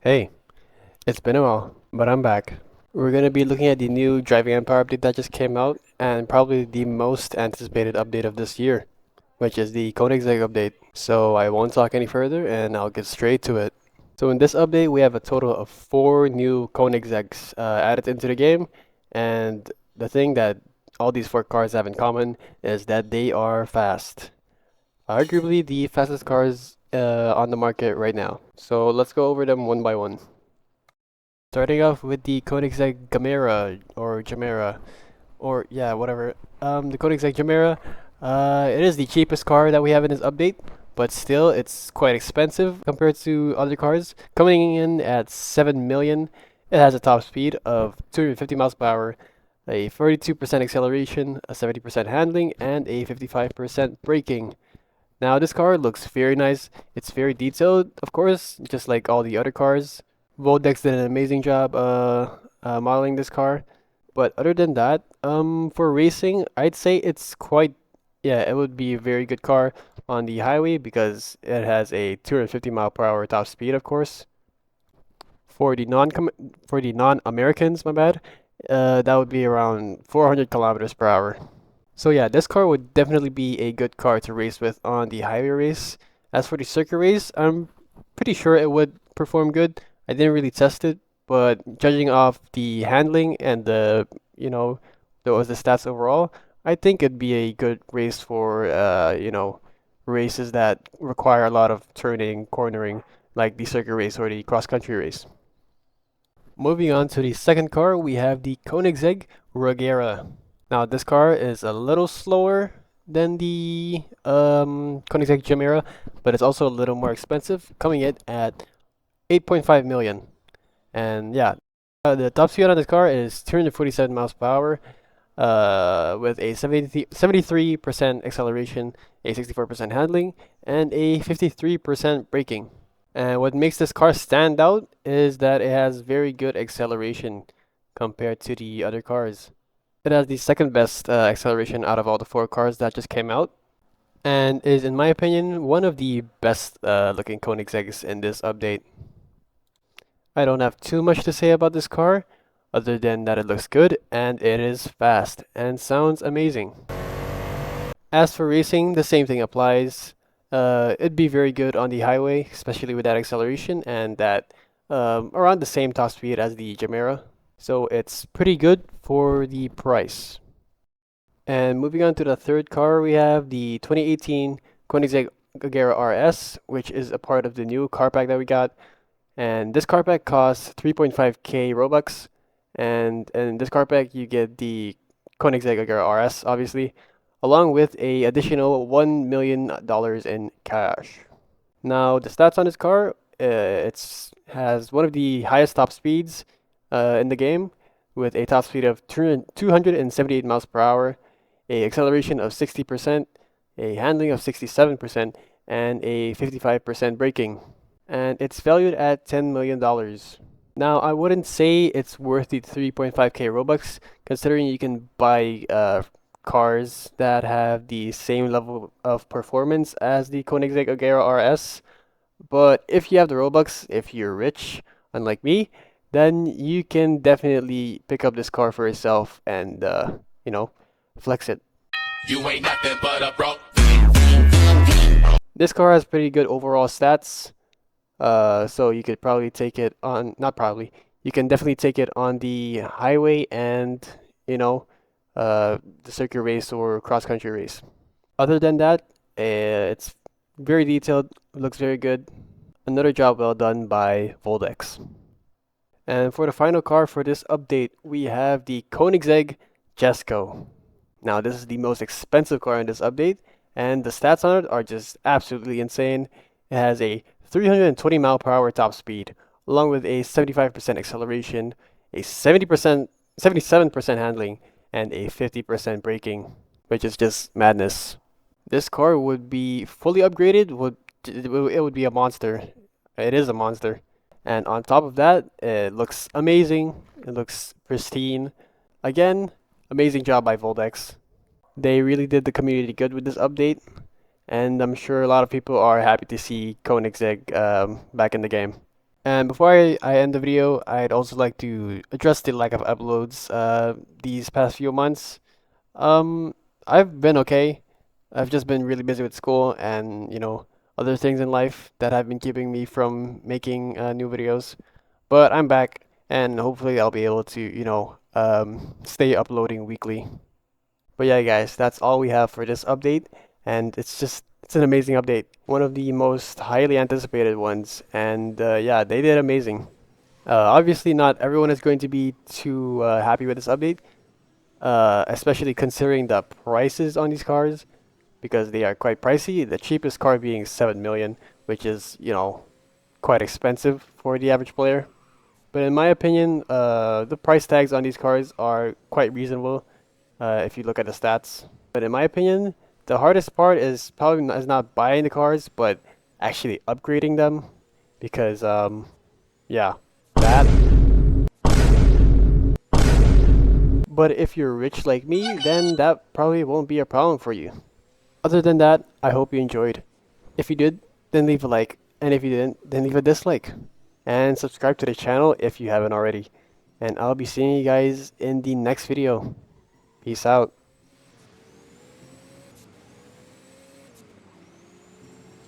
Hey, it's been a while, but I'm back. We're going to be looking at the new Driving Empire update that just came out, and probably the most anticipated update of this year, which is the Koenigsegg update. So I won't talk any further, and I'll get straight to it. So in this update, we have a total of 4 new Koenigsegg's added into the game, and the thing that all these 4 cars have in common is that they are fast. Arguably the fastest cars on the market right now. So let's go over them one by one. Starting off with the Koenigsegg Gamera or Jamera or yeah, whatever. The Koenigsegg Jamera. It is the cheapest car that we have in this update, but still it's quite expensive compared to other cars. Coming in at 7 million, it has a top speed of 250 miles per hour, a 42% acceleration, a 70% handling, and a 55% braking. Now this car looks very nice. It's very detailed, of course, just like all the other cars. Voldex did an amazing job modeling this car. But other than that, for racing, I'd say it's quite, yeah, it would be a very good car on the highway because it has a 250 mile per hour top speed, of course. For the non-Americans, my bad, that would be around 400 kilometers per hour. So yeah, this car would definitely be a good car to race with on the highway race. As for the circuit race, I'm pretty sure it would perform good. I didn't really test it, but judging off the handling and the stats overall, I think it'd be a good race for races that require a lot of turning, cornering, like the circuit race or the cross country race. Moving on to the second car, we have the Koenigsegg Regera. Now this car is a little slower than the Koenigsegg Chimera, but it's also a little more expensive, coming in at 8.5 million. And yeah, the top speed on this car is 247 miles per hour, with a 73% acceleration, a 64% handling, and a 53% braking. And what makes this car stand out is that it has very good acceleration compared to the other cars. It has the second best acceleration out of all the 4 cars that just came out, and is, in my opinion, one of the best looking Koenigsegg's in this update. I don't have too much to say about this car, other than that it looks good and it is fast and sounds amazing. As for racing, the same thing applies. It'd be very good on the highway, especially with that acceleration and that around the same top speed as the Jamera. So it's pretty good for the price. And moving on to the third car, we have the 2018 Koenigsegg Agera RS, which is a part of the new car pack that we got. And this car pack costs 3.5k Robux. And in this car pack, you get the Koenigsegg Agera RS, obviously, along with a additional $1 million in cash. Now, the stats on this car, it has one of the highest top speeds in the game, with a top speed of 278 miles per hour, a acceleration of 60%, a handling of 67%, and a 55% braking. And it's valued at $10 million. Now, I wouldn't say it's worth the 3.5k Robux, considering you can buy cars that have the same level of performance as the Koenigsegg Agera RS. But if you have the Robux, if you're rich, unlike me, then you can definitely pick up this car for yourself and, flex it. You ain't nothing but a broke. This car has pretty good overall stats, so you could probably take it on, not probably, you can definitely take it on the highway and, the circuit race or cross country race. Other than that, it's very detailed, looks very good. Another job well done by Voldex. And for the final car for this update, we have the Koenigsegg Jesko. Now, this is the most expensive car in this update, and the stats on it are just absolutely insane. It has a 320 mile per hour top speed, along with a 75% acceleration, a 77% handling, and a 50% braking, which is just madness. This car would be fully upgraded, it would be a monster. It is a monster. And on top of that, it looks amazing. It looks pristine. Again, amazing job by Voldex. They really did the community good with this update, and I'm sure a lot of people are happy to see Koenigsegg back in the game. And before I end the video, I'd also like to address the lack of uploads these past few months. Um, I've been okay. I've just been really busy with school and, other things in life that have been keeping me from making new videos. But I'm back, and hopefully I'll be able to, stay uploading weekly. But yeah, guys, that's all we have for this update, and it's an amazing update. One of the most highly anticipated ones, and yeah, they did amazing. Obviously, not everyone is going to be too happy with this update, especially considering the prices on these cars because they are quite pricey. The cheapest car being 7 million, which is, quite expensive for the average player. But in my opinion, the price tags on these cars are quite reasonable if you look at the stats. But in my opinion, the hardest part is probably is not buying the cars, but actually upgrading them because, yeah, that. But if you're rich like me, then that probably won't be a problem for you. Other than that, I hope you enjoyed. If you did, then leave a like, and if you didn't, then leave a dislike. And subscribe to the channel if you haven't already. And I'll be seeing you guys in the next video. Peace out.